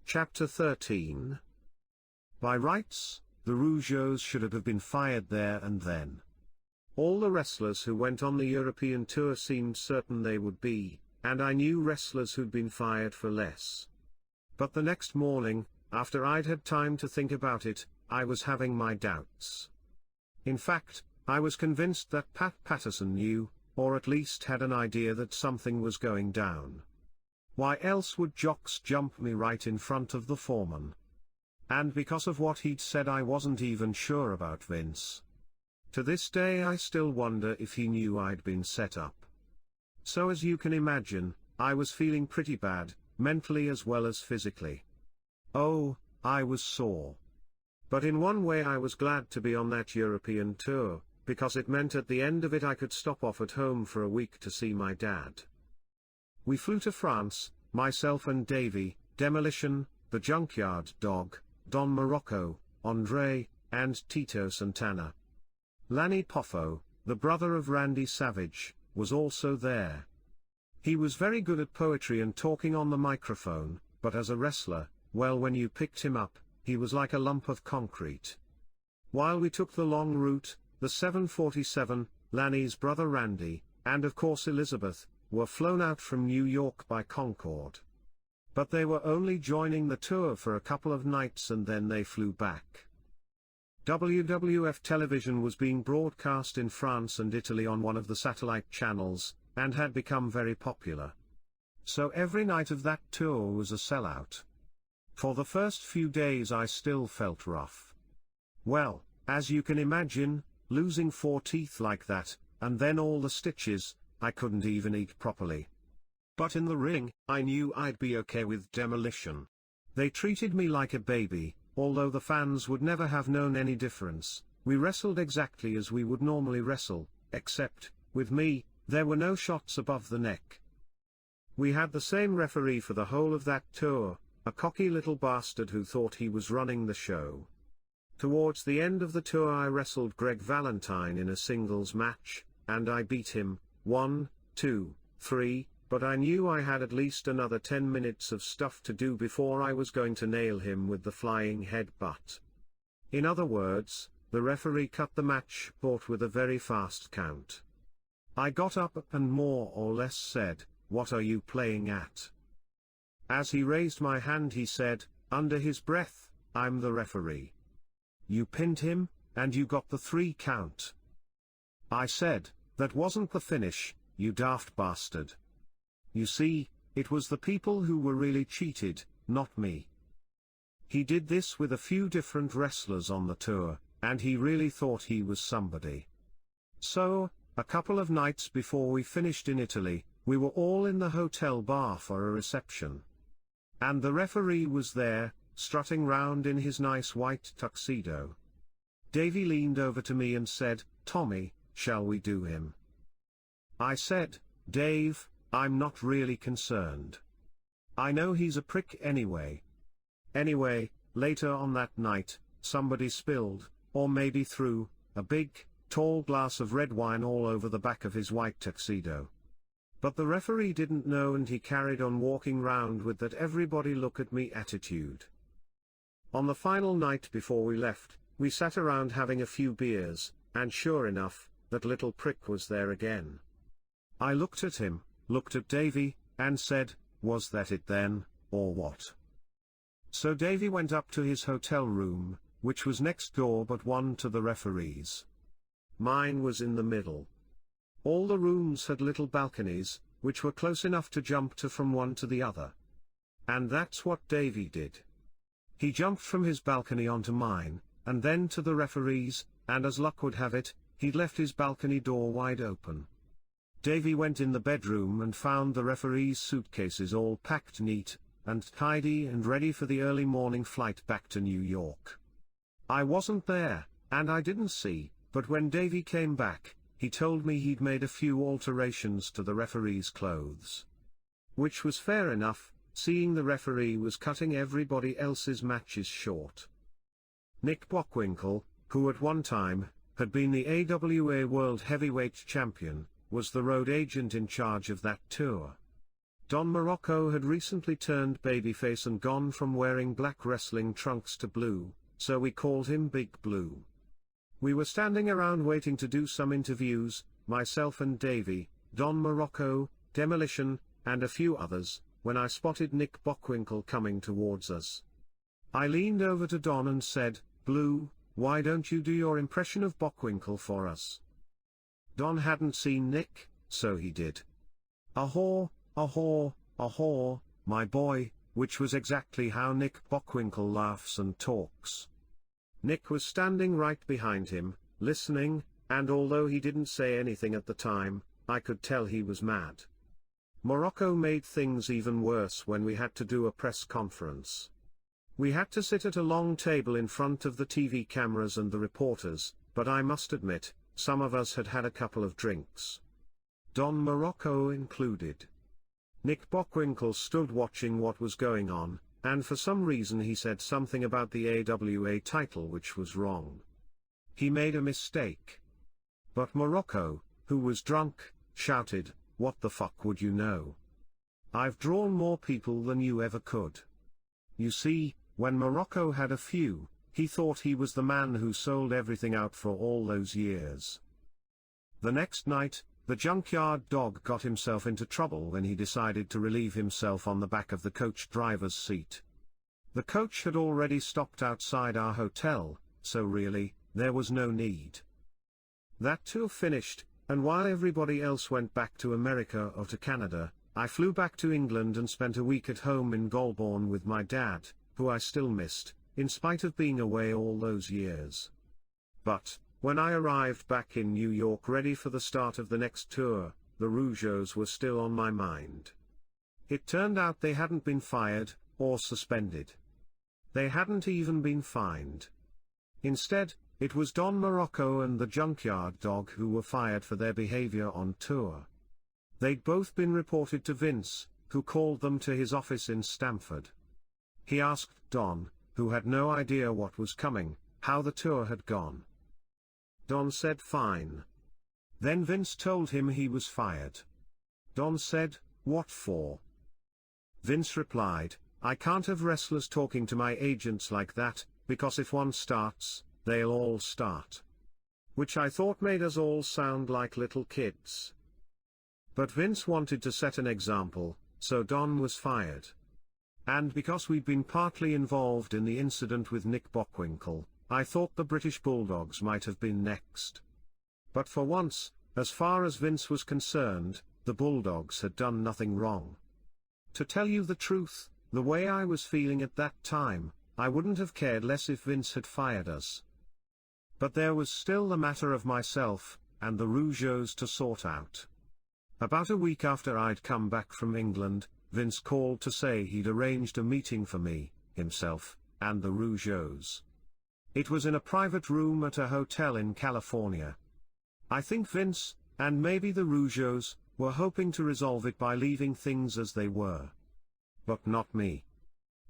Chapter 13. By rights, the Rougeaus should have been fired there and then. All the wrestlers who went on the European tour seemed certain they would be, and I knew wrestlers who'd been fired for less. But the next morning, after I'd had time to think about it, I was having my doubts. In fact, I was convinced that Pat Patterson knew, or at least had an idea that something was going down. Why else would Jocks jump me right in front of the foreman? And because of what he'd said, I wasn't even sure about Vince. To this day I still wonder if he knew I'd been set up. So as you can imagine, I was feeling pretty bad, mentally as well as physically. Oh, I was sore. But in one way I was glad to be on that European tour, because it meant at the end of it I could stop off at home for a week to see my dad. We flew to France, myself and Davey, Demolition, the Junkyard Dog, Don Morocco, Andre, and Tito Santana. Lanny Poffo, the brother of Randy Savage, was also there. He was very good at poetry and talking on the microphone, but as a wrestler, well, when you picked him up, he was like a lump of concrete. While we took the long route, the 747, Lanny's brother Randy, and of course Elizabeth, were flown out from New York by Concorde. But they were only joining the tour for a couple of nights and then they flew back. WWF television was being broadcast in France and Italy on one of the satellite channels, and had become very popular. So every night of that tour was a sellout. For the first few days I still felt rough. Well, as you can imagine, losing 4 teeth like that, and then all the stitches, I couldn't even eat properly. But in the ring, I knew I'd be okay with Demolition. They treated me like a baby, although the fans would never have known any difference. We wrestled exactly as we would normally wrestle, except, with me, there were no shots above the neck. We had the same referee for the whole of that tour, a cocky little bastard who thought he was running the show. Towards the end of the tour I wrestled Greg Valentine in a singles match, and I beat him, 1, 2, 3, but I knew I had at least another 10 minutes of stuff to do before I was going to nail him with the flying headbutt. In other words, the referee cut the match short with a very fast count. I got up and more or less said, "What are you playing at?" As he raised my hand he said, under his breath, "I'm the referee. You pinned him, and you got the 3 count." I said, "That wasn't the finish, you daft bastard." You see, it was the people who were really cheated, not me. He did this with a few different wrestlers on the tour, and he really thought he was somebody. So, a couple of nights before we finished in Italy, we were all in the hotel bar for a reception. And the referee was there, strutting round in his nice white tuxedo. Davey leaned over to me and said, "Tommy, shall we do him?" I said, "Dave, I'm not really concerned. I know he's a prick anyway." Anyway, later on that night, somebody spilled, or maybe threw, a big, tall glass of red wine all over the back of his white tuxedo. But the referee didn't know and he carried on walking round with that everybody look at me attitude. On the final night before we left, we sat around having a few beers, and sure enough, that little prick was there again. I looked at him, looked at Davey, and said, "Was that it then, or what?" So Davey went up to his hotel room, which was next door but one to the referee's. Mine was in the middle. All the rooms had little balconies, which were close enough to jump to from one to the other. And that's what Davey did. He jumped from his balcony onto mine, and then to the referee's, and as luck would have it, he'd left his balcony door wide open. Davey went in the bedroom and found the referee's suitcases all packed neat and tidy and ready for the early morning flight back to New York. I wasn't there, and I didn't see, but when Davey came back, he told me he'd made a few alterations to the referee's clothes. Which was fair enough, seeing the referee was cutting everybody else's matches short. Nick Bockwinkel, who at one time had been the AWA World Heavyweight Champion, was the road agent in charge of that tour. Don Morocco had recently turned babyface and gone from wearing black wrestling trunks to blue, so we called him Big Blue. We were standing around waiting to do some interviews, myself and Davey, Don Morocco, Demolition, and a few others, when I spotted Nick Bockwinkel coming towards us. I leaned over to Don and said, "Blue, why don't you do your impression of Bockwinkel for us?" Don hadn't seen Nick, so he did. "Ahaw, ahaw, ahaw, my boy," which was exactly how Nick Bockwinkel laughs and talks. Nick was standing right behind him, listening, and although he didn't say anything at the time, I could tell he was mad. Morocco made things even worse when we had to do a press conference. We had to sit at a long table in front of the TV cameras and the reporters, but I must admit, some of us had had a couple of drinks. Don Morocco included. Nick Bockwinkel stood watching what was going on, and for some reason he said something about the AWA title which was wrong. He made a mistake. But Morocco, who was drunk, shouted, "What the fuck would you know? I've drawn more people than you ever could." You see, when Morocco had a few, he thought he was the man who sold everything out for all those years. The next night, the junkyard dog got himself into trouble when he decided to relieve himself on the back of the coach driver's seat. The coach had already stopped outside our hotel, so really, there was no need. That tour finished, and while everybody else went back to America or to Canada, I flew back to England and spent a week at home in Golborne with my dad, who I still missed, in spite of being away all those years. But, when I arrived back in New York ready for the start of the next tour, the Rougeaus were still on my mind. It turned out they hadn't been fired, or suspended. They hadn't even been fined. Instead, it was Don Morocco and the junkyard dog who were fired for their behavior on tour. They'd both been reported to Vince, who called them to his office in Stamford. He asked Don, who had no idea what was coming, how the tour had gone. Don said fine. Then Vince told him he was fired. Don said, "What for?" Vince replied, "I can't have wrestlers talking to my agents like that, because if one starts, they'll all start." Which I thought made us all sound like little kids. But Vince wanted to set an example, so Don was fired. And because we'd been partly involved in the incident with Nick Bockwinkel, I thought the British Bulldogs might have been next. But for once, as far as Vince was concerned, the Bulldogs had done nothing wrong. To tell you the truth, the way I was feeling at that time, I wouldn't have cared less if Vince had fired us. But there was still the matter of myself, and the Rougeaus to sort out. About a week after I'd come back from England, Vince called to say he'd arranged a meeting for me, himself, and the Rougeaus. It was in a private room at a hotel in California. I think Vince, and maybe the Rougeaus, were hoping to resolve it by leaving things as they were. But not me.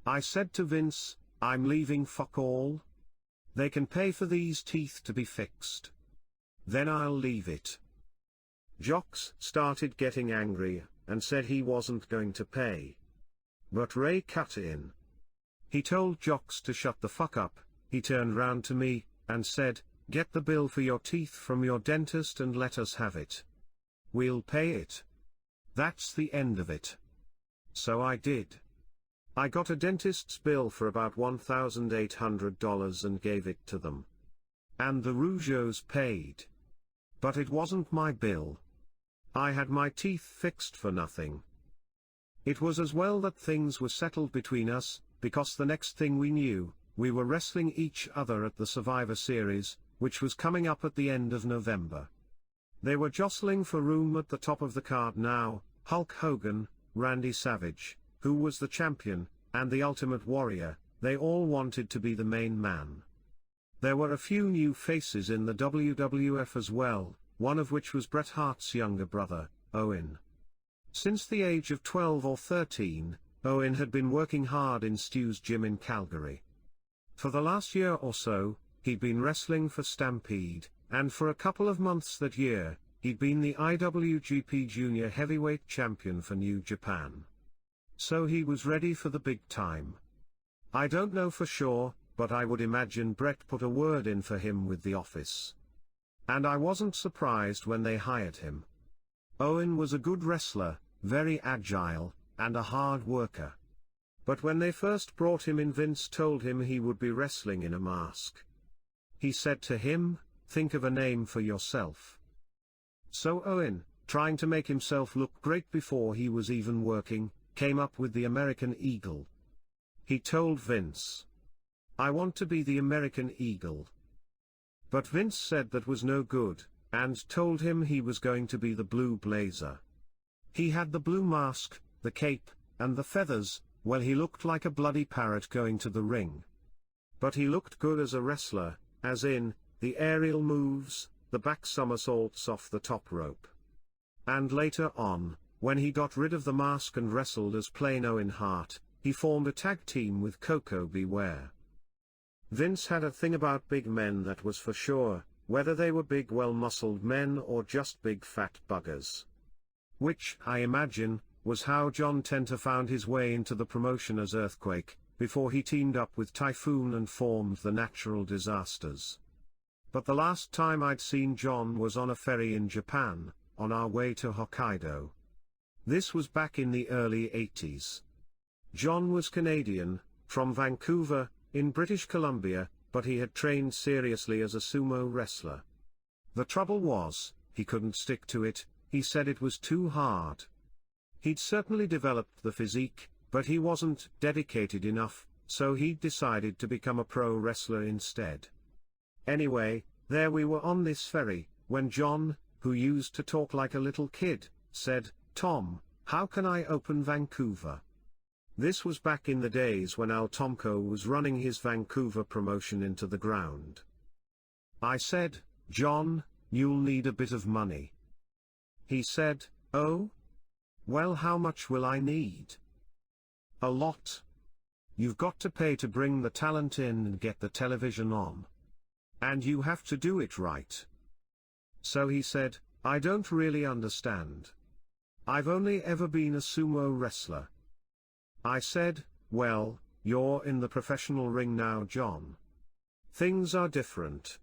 I said to Vince, "I'm leaving fuck all. They can pay for these teeth to be fixed. Then I'll leave it." Jocks started getting angry, and said he wasn't going to pay. But Ray cut in. He told Jocks to shut the fuck up. He turned round to me, and said, "Get the bill for your teeth from your dentist and let us have it. We'll pay it. That's the end of it." So I did. I got a dentist's bill for about $1,800 and gave it to them. And the Rougeaus paid. But it wasn't my bill. I had my teeth fixed for nothing. It was as well that things were settled between us, because the next thing we knew, we were wrestling each other at the Survivor Series, which was coming up at the end of November. They were jostling for room at the top of the card now, Hulk Hogan, Randy Savage, who was the champion, and the Ultimate Warrior. They all wanted to be the main man. There were a few new faces in the WWF as well, one of which was Bret Hart's younger brother, Owen. Since the age of 12 or 13, Owen had been working hard in Stu's gym in Calgary. For the last year or so, he'd been wrestling for Stampede, and for a couple of months that year, he he'd been the IWGP Junior Heavyweight Champion for New Japan. So he was ready for the big time. I don't know for sure, but I would imagine Brett put a word in for him with the office. And I wasn't surprised when they hired him. Owen was a good wrestler, very agile, and a hard worker. But when they first brought him in, Vince told him he would be wrestling in a mask. He said to him, "Think of a name for yourself." So Owen, trying to make himself look great before he was even working, came up with the American Eagle. He told Vince, "I want to be the American Eagle." But Vince said that was no good, and told him he was going to be the Blue Blazer. He had the blue mask, the cape, and the feathers. Well, he looked like a bloody parrot going to the ring. But he looked good as a wrestler, as in, the aerial moves, the back somersaults off the top rope. And later on, when he got rid of the mask and wrestled as plain Owen Hart, he formed a tag team with Koko Beware. Vince had a thing about big men, that was for sure, whether they were big well-muscled men or just big fat buggers. Which, I imagine, was how John Tenta found his way into the promotion as Earthquake, before he teamed up with Typhoon and formed the Natural Disasters. But the last time I'd seen John was on a ferry in Japan, on our way to Hokkaido. This was back in the early 80s. John was Canadian, from Vancouver, in British Columbia, but he had trained seriously as a sumo wrestler. The trouble was, he couldn't stick to it. He said it was too hard. He'd certainly developed the physique, but he wasn't dedicated enough, so he'd decided to become a pro wrestler instead. Anyway, there we were on this ferry, when John, who used to talk like a little kid, said, "Tom, how can I open Vancouver?" This was back in the days when Al Tomko was running his Vancouver promotion into the ground. I said, "John, you'll need a bit of money." He said, "Oh? Well, how much will I need?" "A lot. You've got to pay to bring the talent in and get the television on. And you have to do it right." So he said, "I don't really understand. I've only ever been a sumo wrestler." I said, "Well, you're in the professional ring now, John. Things are different."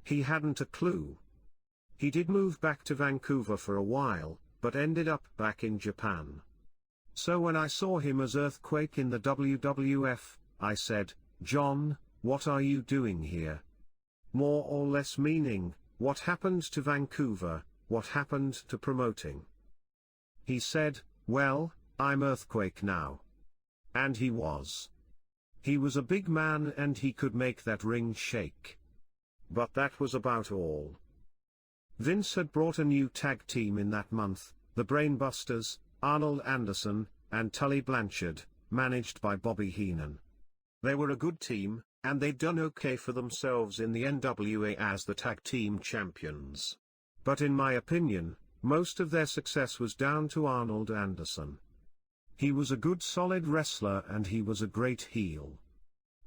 He hadn't a clue. He did move back to Vancouver for a while, but ended up back in Japan. So when I saw him as Earthquake in the WWF, I said, "John, what are you doing here?" More or less meaning, what happened to Vancouver, what happened to promoting? He said, "Well, I'm Earthquake now." And he was. He was a big man and he could make that ring shake. But that was about all. Vince had brought a new tag team in that month, the Brainbusters, Arnold Anderson, and Tully Blanchard, managed by Bobby Heenan. They were a good team, and they'd done okay for themselves in the NWA as the tag team champions. But in my opinion, most of their success was down to Arnold Anderson. He was a good solid wrestler and he was a great heel.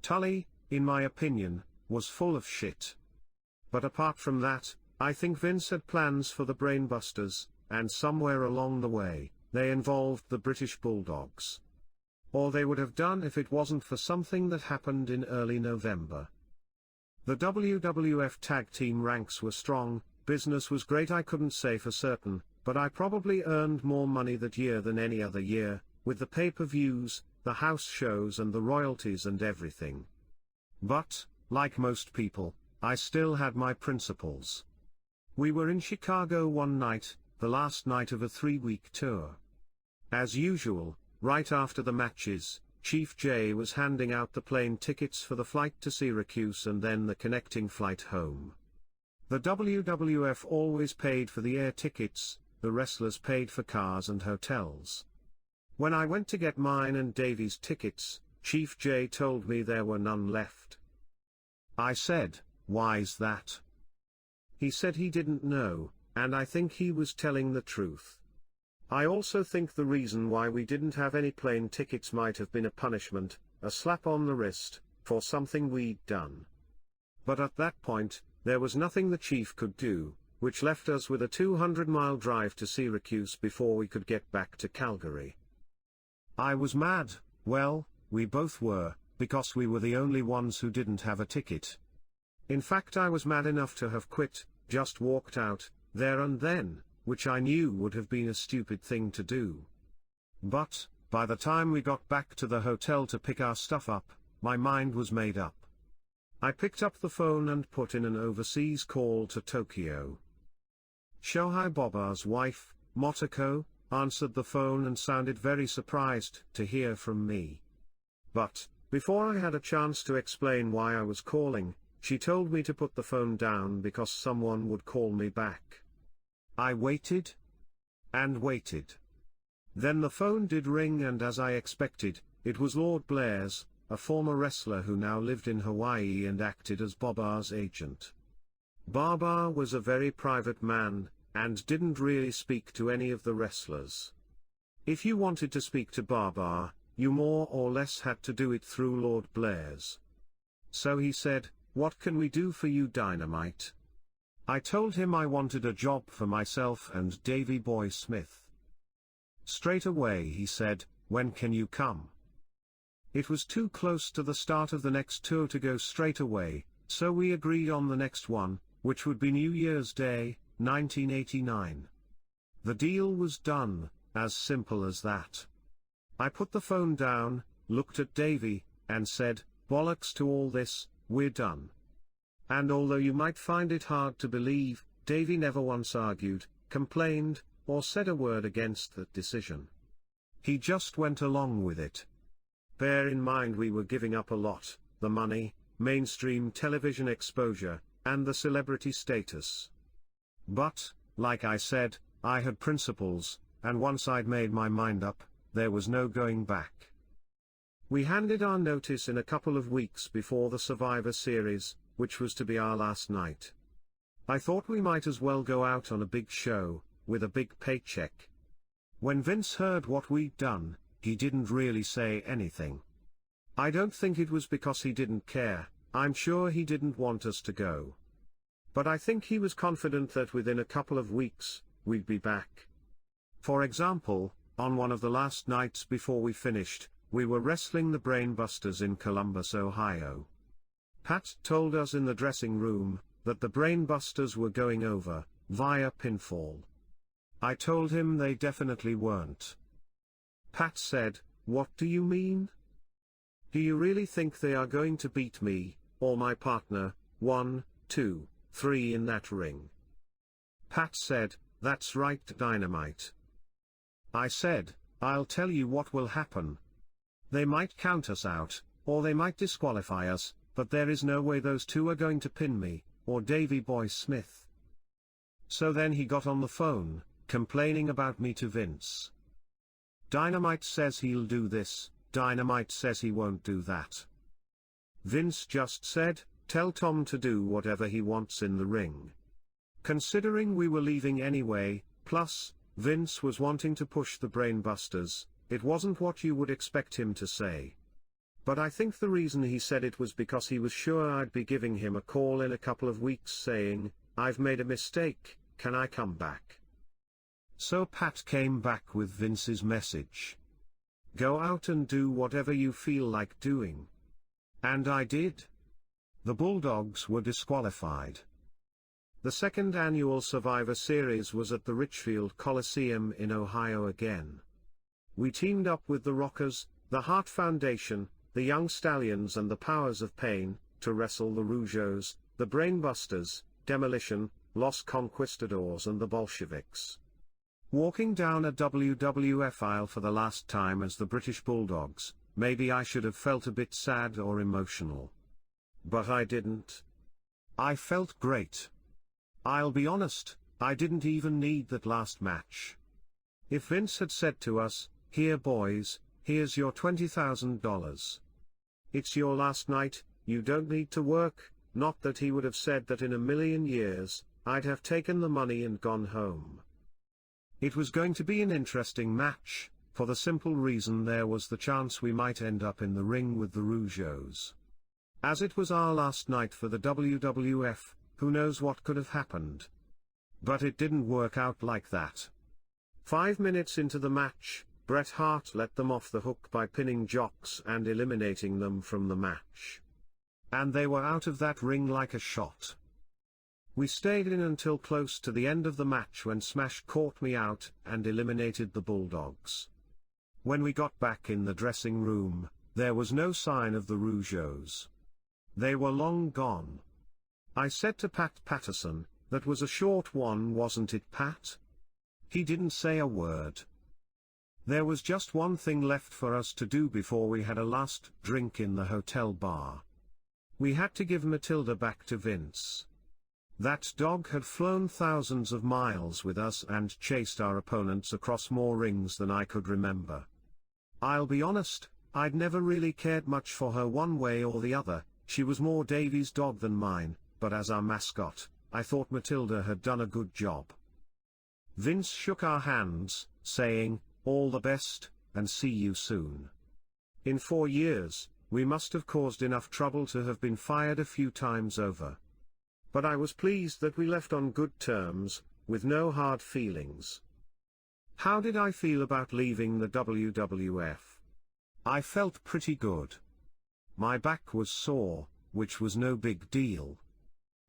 Tully, in my opinion, was full of shit. But apart from that, I think Vince had plans for the Brainbusters, and somewhere along the way, they involved the British Bulldogs. Or they would have done if it wasn't for something that happened in early November. The WWF tag team ranks were strong, business was great. I couldn't say for certain, but I probably earned more money that year than any other year, with the pay-per-views, the house shows and the royalties and everything. But, like most people, I still had my principles. We were in Chicago one night, the last night of a 3-week tour. As usual, right after the matches, Chief Jay was handing out the plane tickets for the flight to Syracuse and then the connecting flight home. The WWF always paid for the air tickets, the wrestlers paid for cars and hotels. When I went to get mine and Davy's tickets, Chief Jay told me there were none left. I said, "Why's that?" He said he didn't know, and I think he was telling the truth. I also think the reason why we didn't have any plane tickets might have been a punishment, a slap on the wrist, for something we'd done. But at that point, there was nothing the chief could do. which left us with a 200-mile drive to Syracuse before we could get back to Calgary. I was mad, well, we both were, because we were the only ones who didn't have a ticket. In fact, I was mad enough to have quit, just walked out, there and then, which I knew would have been a stupid thing to do. But, by the time we got back to the hotel to pick our stuff up, my mind was made up. I picked up the phone and put in an overseas call to Tokyo. Shohei Boba's wife, Motoko, answered the phone and sounded very surprised to hear from me. But, before I had a chance to explain why I was calling, she told me to put the phone down because someone would call me back. I waited and waited. Then the phone did ring, and as I expected, it was Lord Blair's, a former wrestler who now lived in Hawaii and acted as Boba's agent. Baba was a very private man, and didn't really speak to any of the wrestlers. If you wanted to speak to Baba, you more or less had to do it through Lord Blair's. So he said, "What can we do for you, Dynamite?" I told him I wanted a job for myself and Davey Boy Smith. Straight away he said, "When can you come?" It was too close to the start of the next tour to go straight away, so we agreed on the next one, which would be New Year's Day, 1989. The deal was done, as simple as that. I put the phone down, looked at Davey, and said, "Bollocks to all this, we're done." And although you might find it hard to believe, Davey never once argued, complained, or said a word against that decision. He just went along with it. Bear in mind we were giving up a lot, the money, mainstream television exposure, and the celebrity status. But, like I said, I had principles, and once I'd made my mind up, there was no going back. We handed our notice in a couple of weeks before the Survivor Series, which was to be our last night. I thought we might as well go out on a big show, with a big paycheck. When Vince heard what we'd done, he didn't really say anything. I don't think it was because he didn't care, I'm sure he didn't want us to go. But I think he was confident that within a couple of weeks, we'd be back. For example, on one of the last nights before we finished, we were wrestling the Brainbusters in Columbus, Ohio. Pat told us in the dressing room that the Brainbusters were going over, via pinfall. I told him they definitely weren't. Pat said, "What do you mean? Do you really think they are going to beat me, or my partner, 1, 2, 3 in that ring?" Pat said, "That's right, Dynamite." I said, "I'll tell you what will happen. They might count us out, or they might disqualify us, but there is no way those two are going to pin me, or Davey Boy Smith." So then he got on the phone, complaining about me to Vince. Dynamite says he'll do this, Dynamite says he won't do that. Vince just said, "Tell Tom to do whatever he wants in the ring." Considering we were leaving anyway, plus, Vince was wanting to push the Brainbusters, it wasn't what you would expect him to say. But I think the reason he said it was because he was sure I'd be giving him a call in a couple of weeks saying, "I've made a mistake, can I come back?" So Pat came back with Vince's message. "Go out and do whatever you feel like doing." And I did. The Bulldogs were disqualified. The second annual Survivor Series was at the Richfield Coliseum in Ohio again. We teamed up with the Rockers, the Hart Foundation, the Young Stallions and the Powers of Pain, to wrestle the Rougeaus, the Brainbusters, Demolition, Los Conquistadors and the Bolsheviks. Walking down a WWF aisle for the last time as the British Bulldogs, maybe I should have felt a bit sad or emotional. But I didn't. I felt great. I'll be honest, I didn't even need that last match. If Vince had said to us, "Here boys, here's your $20,000. It's your last night, you don't need to work," not that he would have said that in a million years, I'd have taken the money and gone home. It was going to be an interesting match, for the simple reason there was the chance we might end up in the ring with the Rougeaus. As it was our last night for the WWF, who knows what could have happened. But it didn't work out like that. 5 minutes into the match, Bret Hart let them off the hook by pinning jocks and eliminating them from the match. And they were out of that ring like a shot. We stayed in until close to the end of the match when Smash caught me out and eliminated the Bulldogs. When we got back in the dressing room, there was no sign of the Rougeaus. They were long gone. I said to Pat Patterson, "That was a short one, wasn't it, Pat?" He didn't say a word. There was just one thing left for us to do before we had a last drink in the hotel bar. We had to give Matilda back to Vince. That dog had flown thousands of miles with us and chased our opponents across more rings than I could remember. I'll be honest, I'd never really cared much for her one way or the other. She was more Davy's dog than mine, but as our mascot, I thought Matilda had done a good job. Vince shook our hands, saying, "All the best, and see you soon." In 4 years, we must have caused enough trouble to have been fired a few times over. But I was pleased that we left on good terms, with no hard feelings. How did I feel about leaving the WWF? I felt pretty good. My back was sore, which was no big deal.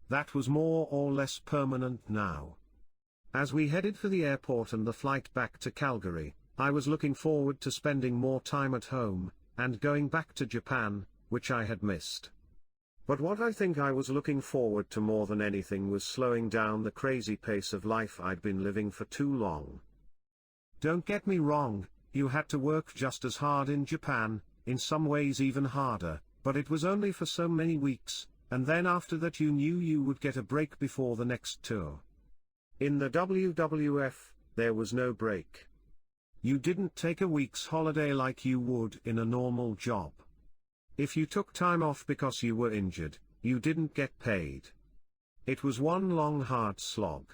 That was more or less permanent now. As we headed for the airport and the flight back to Calgary, I was looking forward to spending more time at home, and going back to Japan, which I had missed. But what I think I was looking forward to more than anything was slowing down the crazy pace of life I'd been living for too long. Don't get me wrong, you had to work just as hard in Japan, in some ways even harder, but it was only for so many weeks, and then after that you knew you would get a break before the next tour. In the WWF, there was no break. You didn't take a week's holiday like you would in a normal job. If you took time off because you were injured, you didn't get paid. It was one long hard slog.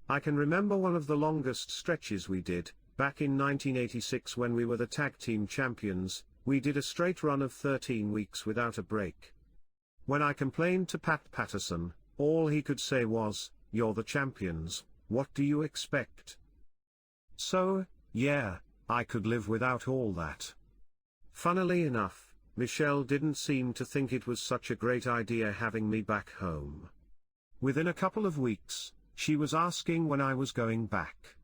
I can remember one of the longest stretches we did, back in 1986 when we were the tag team champions. We did a straight run of 13 weeks without a break. When I complained to Pat Patterson, all he could say was, "You're the champions, what do you expect?" So, yeah, I could live without all that. Funnily enough, Michelle didn't seem to think it was such a great idea having me back home. Within a couple of weeks, she was asking when I was going back.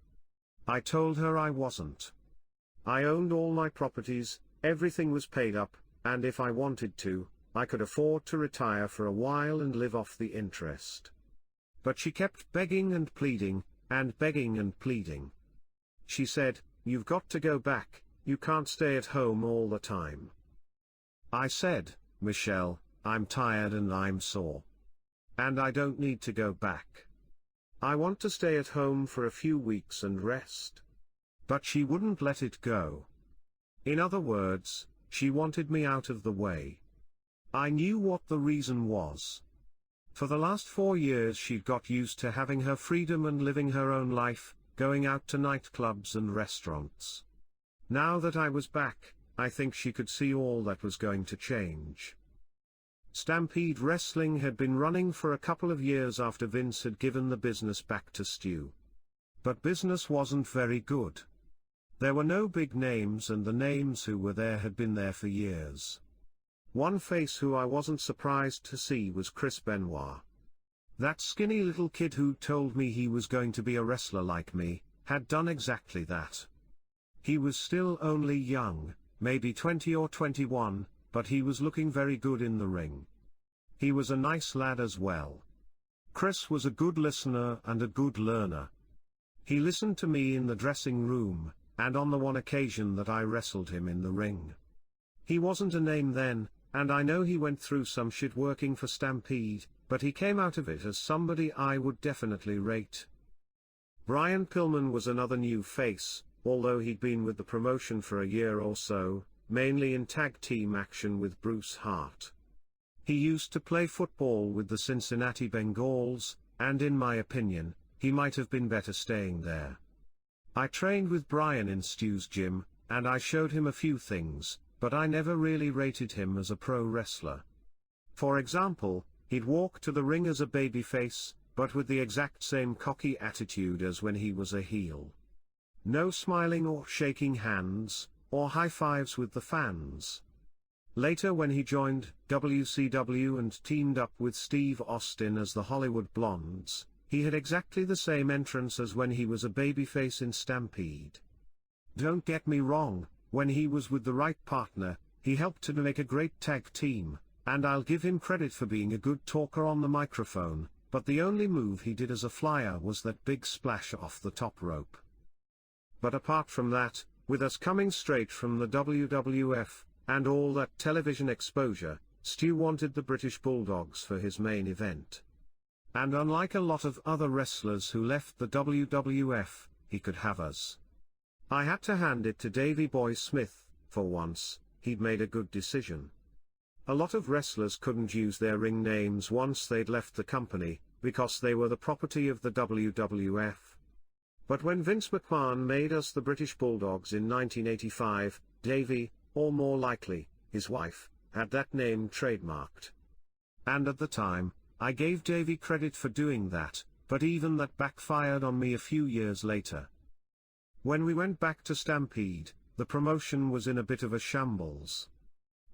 I told her I wasn't. I owned all my properties, everything was paid up, and if I wanted to, I could afford to retire for a while and live off the interest. But she kept begging and pleading, and begging and pleading. She said, "You've got to go back, you can't stay at home all the time." I said, "Michelle, I'm tired and I'm sore. And I don't need to go back. I want to stay at home for a few weeks and rest." But she wouldn't let it go. In other words, she wanted me out of the way. I knew what the reason was. For the last 4 years she'd got used to having her freedom and living her own life, going out to nightclubs and restaurants. Now that I was back, I think she could see all that was going to change. Stampede Wrestling had been running for a couple of years after Vince had given the business back to Stu. But business wasn't very good. There were no big names, and the names who were there had been there for years. One face who I wasn't surprised to see was Chris Benoit. That skinny little kid who told me he was going to be a wrestler like me, had done exactly that. He was still only young, maybe 20 or 21, but he was looking very good in the ring. He was a nice lad as well. Chris was a good listener and a good learner. He listened to me in the dressing room, and on the one occasion that I wrestled him in the ring. He wasn't a name then, and I know he went through some shit working for Stampede, but he came out of it as somebody I would definitely rate. Brian Pillman was another new face, although he'd been with the promotion for a year or so, mainly in tag team action with Bruce Hart. He used to play football with the Cincinnati Bengals, and in my opinion, he might have been better staying there. I trained with Brian in Stu's gym, and I showed him a few things, but I never really rated him as a pro wrestler. For example, he'd walk to the ring as a babyface, but with the exact same cocky attitude as when he was a heel. No smiling or shaking hands, or high fives with the fans. Later when he joined WCW and teamed up with Steve Austin as the Hollywood Blondes, he had exactly the same entrance as when he was a babyface in Stampede. Don't get me wrong, when he was with the right partner, he helped to make a great tag team, and I'll give him credit for being a good talker on the microphone, but the only move he did as a flyer was that big splash off the top rope. But apart from that, with us coming straight from the WWF, and all that television exposure, Stu wanted the British Bulldogs for his main event. And unlike a lot of other wrestlers who left the WWF, he could have us. I had to hand it to Davey Boy Smith, for once, he'd made a good decision. A lot of wrestlers couldn't use their ring names once they'd left the company, because they were the property of the WWF. But when Vince McMahon made us the British Bulldogs in 1985, Davey, or more likely, his wife, had that name trademarked. And at the time, I gave Davey credit for doing that, but even that backfired on me a few years later. When we went back to Stampede, the promotion was in a bit of a shambles.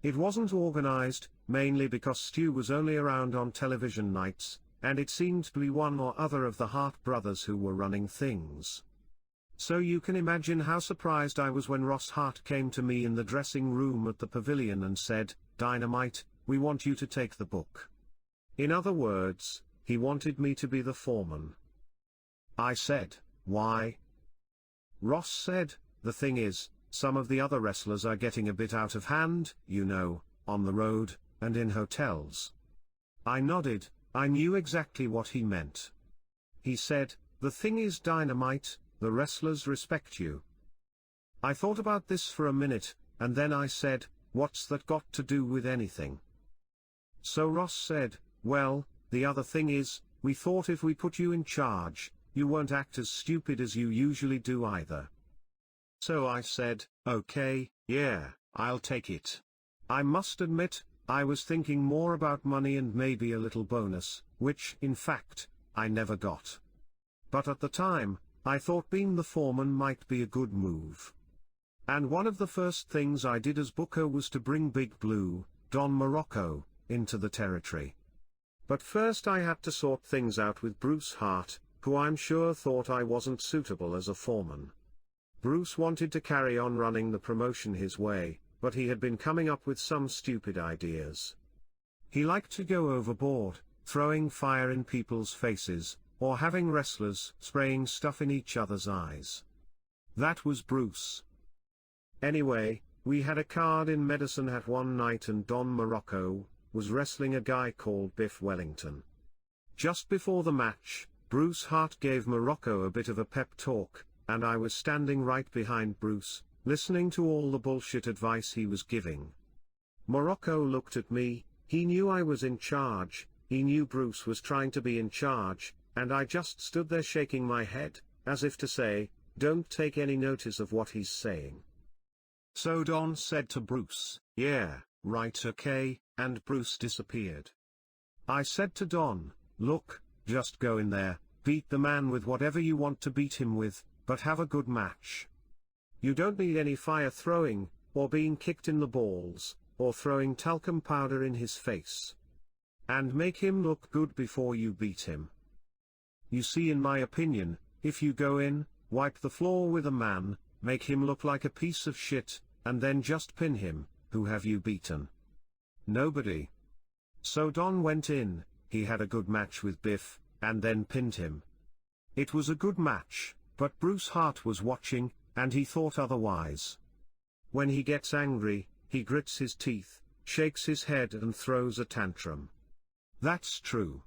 It wasn't organized, mainly because Stu was only around on television nights, and it seemed to be one or other of the Hart brothers who were running things. So you can imagine how surprised I was when Ross Hart came to me in the dressing room at the Pavilion and said, "Dynamite, we want you to take the book." In other words, he wanted me to be the foreman. I said, "Why?" Ross said, "The thing is, some of the other wrestlers are getting a bit out of hand, you know, on the road, and in hotels." I nodded, I knew exactly what he meant. He said, "The thing is, Dynamite, the wrestlers respect you." I thought about this for a minute, and then I said, "What's that got to do with anything?" So Ross said, "Well, the other thing is, we thought if we put you in charge, you won't act as stupid as you usually do either." So I said, "Okay, yeah, I'll take it." I must admit, I was thinking more about money and maybe a little bonus, which, in fact, I never got. But at the time, I thought being the foreman might be a good move. And one of the first things I did as booker was to bring Big Blue, Don Morocco, into the territory. But first I had to sort things out with Bruce Hart, who I'm sure thought I wasn't suitable as a foreman. Bruce wanted to carry on running the promotion his way, but he had been coming up with some stupid ideas. He liked to go overboard, throwing fire in people's faces, or having wrestlers spraying stuff in each other's eyes. That was Bruce. Anyway, we had a card in Medicine Hat one night and Don Morocco was wrestling a guy called Biff Wellington. Just before the match, Bruce Hart gave Morocco a bit of a pep talk, and I was standing right behind Bruce, listening to all the bullshit advice he was giving. Morocco looked at me, he knew I was in charge, he knew Bruce was trying to be in charge, and I just stood there shaking my head, as if to say, "Don't take any notice of what he's saying." So Don said to Bruce, "Yeah, right, okay," and Bruce disappeared. I said to Don, "Look, just go in there, beat the man with whatever you want to beat him with, but have a good match. You don't need any fire throwing, or being kicked in the balls, or throwing talcum powder in his face. And make him look good before you beat him. You see, in my opinion, if you go in, wipe the floor with a man, make him look like a piece of shit, and then just pin him, who have you beaten? Nobody." So Don went in, he had a good match with Biff, and then pinned him. It was a good match, but Bruce Hart was watching, and he thought otherwise. When he gets angry, he grits his teeth, shakes his head and throws a tantrum. That's true.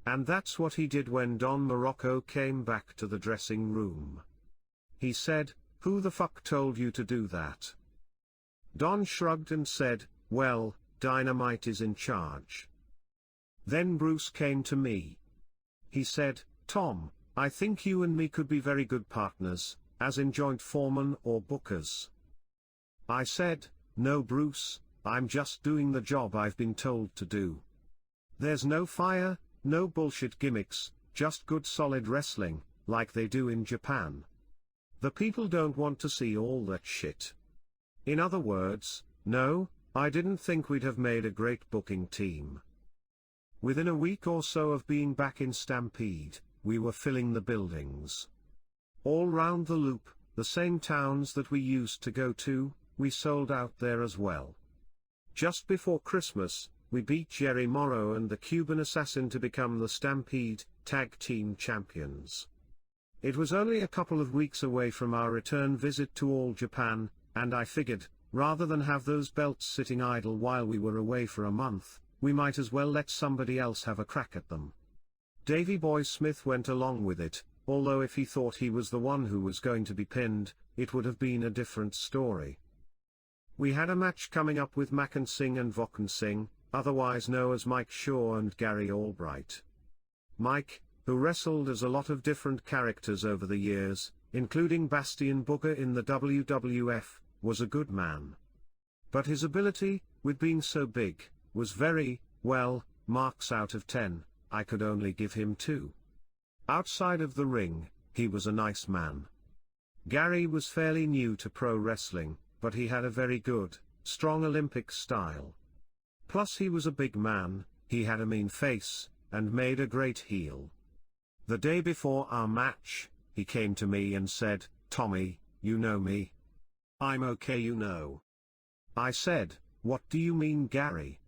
And that's what he did when Don Morocco came back to the dressing room. He said, "Who the fuck told you to do that?" Don shrugged and said, "Well, Dynamite is in charge." Then Bruce came to me. He said, "Tom, I think you and me could be very good partners, as in joint foreman or bookers." I said, "No, Bruce, I'm just doing the job I've been told to do. There's no fire, no bullshit gimmicks, just good solid wrestling, like they do in Japan. The people don't want to see all that shit. In other words, no, I didn't think we'd have made a great booking team. Within a week or so of being back in Stampede, we were filling the buildings. All round the loop, the same towns that we used to go to, we sold out there as well. Just before Christmas, we beat Jerry Morrow and the Cuban Assassin to become the Stampede Tag Team Champions. It was only a couple of weeks away from our return visit to All Japan, and I figured, rather than have those belts sitting idle while we were away for a month, we might as well let somebody else have a crack at them. Davey Boy Smith went along with it, although if he thought he was the one who was going to be pinned, it would have been a different story. We had a match coming up with Makan Singh and Vakan Singh, otherwise known as Mike Shaw and Gary Albright. Mike, who wrestled as a lot of different characters over the years, including Bastion Booger in the WWF, was a good man. But his ability, with being so big, was very, well, marks out of 10, I could only give him 2. Outside of the ring, he was a nice man. Gary was fairly new to pro wrestling, but he had a very good, strong Olympic style. Plus he was a big man, he had a mean face, and made a great heel. The day before our match, he came to me and said, "Tommy, you know me. I'm okay, you know." I said, "What do you mean, Gary?"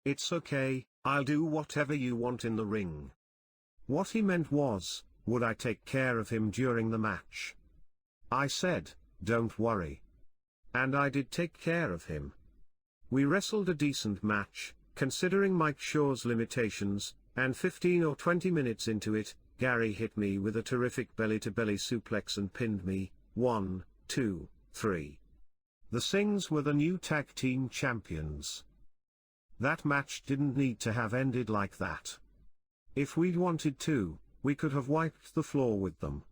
"It's okay, I'll do whatever you want in the ring." What he meant was, would I take care of him during the match? I said, "Don't worry." And I did take care of him. We wrestled a decent match, considering Mike Shaw's limitations, and 15 or 20 minutes into it, Gary hit me with a terrific belly-to-belly suplex and pinned me. 1, 2, 3. The Singhs were the new tag team champions. That match didn't need to have ended like that. If we'd wanted to, we could have wiped the floor with them.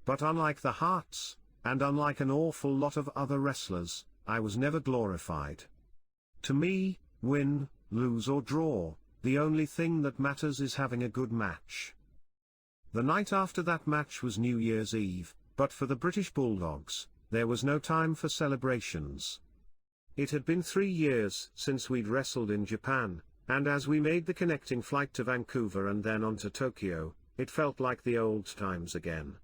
But unlike the Harts, and unlike an awful lot of other wrestlers, I was never glorified. To me, win, lose or draw, the only thing that matters is having a good match. The night after that match was New Year's Eve, but for the British Bulldogs, there was no time for celebrations. It had been 3 years since we'd wrestled in Japan, and as we made the connecting flight to Vancouver and then on to Tokyo, it felt like the old times again.